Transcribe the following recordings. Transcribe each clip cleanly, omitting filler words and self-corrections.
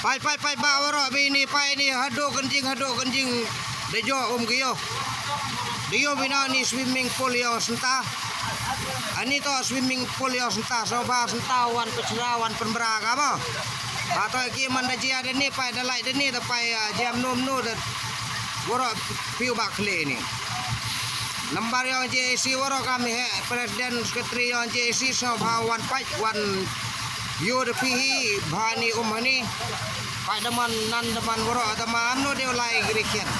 Pai bawa bini pai ni hado kencing dejo kiyo. Dia bina ni swimming pool yang senta. Ani to swimming pool yang senta soba senta wan pecerawan penberaga ma. Atau ki man daji ada ni pai dalai de ni pai jam nom no de woro piu bakle ni. Lembar yang JC woro kami presiden sekretari yang JC soba wan pai wan yo de pihi bani umani. Pai deman nan deman woro teman no dia lai gerikian.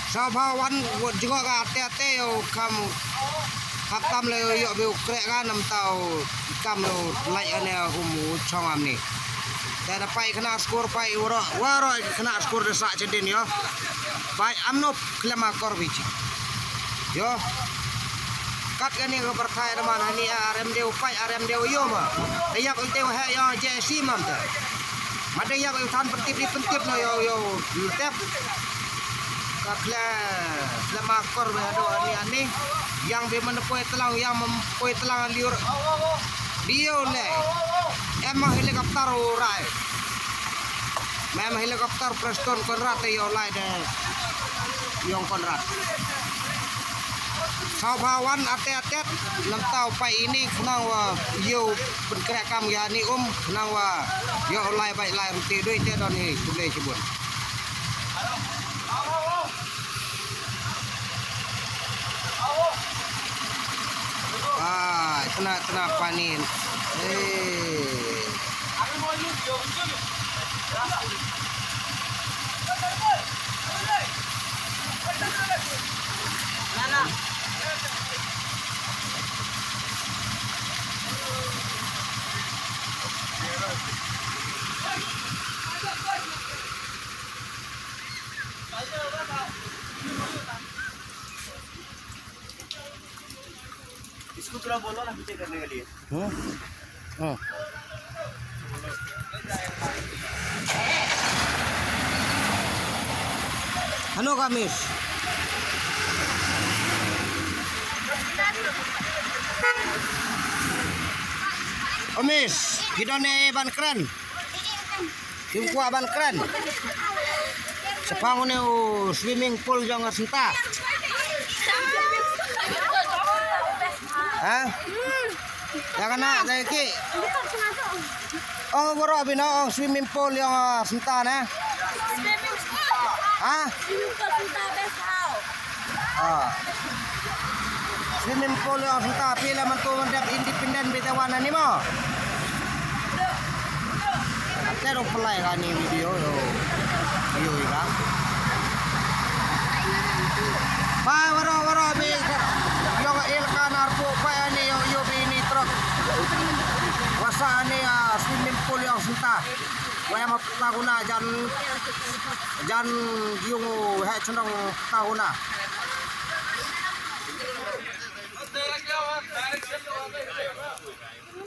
Sabawan juga ka ate-ate yo kam le yo be krek kan nam tau kam lo lai ane humu chongam ni. Tada pai kena skor pai waro kena skor desa cedin yo. Pai amno klema korbici. Yo. Kat kan yang berkait dengan ni RM deu pai RM deu yo ma. Dia ko teu ha yo JC mam ta. Mada ya ko tan pentip no yo tep. Kakla makor berado ani yang be menepoi telang yang mempoi telang liur dia le emang helikopter urai memang helikopter Preston Konrad yo lai de yang Konrad sabawan ate-atet nam tau pai ini kenang wa yo berkerakam ya ni kenang wa yo lai baik lai ruti duit te don ni boleh sebut. Kena panin. इसको थोड़ा बोलो ना पीछे करने के लिए। Ano kamis? Omis, kita ne ban keren. Kim kuah ban keren. Sepangun swimming pool jangan senta. Hah? Ya kena dari ki. Oh, boro bina swimming pool yang senta na. Hah? Swimming pool yang senta pila man tu mandap independen bitawan ni mo. Pero pelai kan ni video yo ika. Pai boro bi yo ilkan arpo pai ni yo bini truk. Wasa ni swimming pool yang senta. Waya mataguna jan yung he chunong taguna.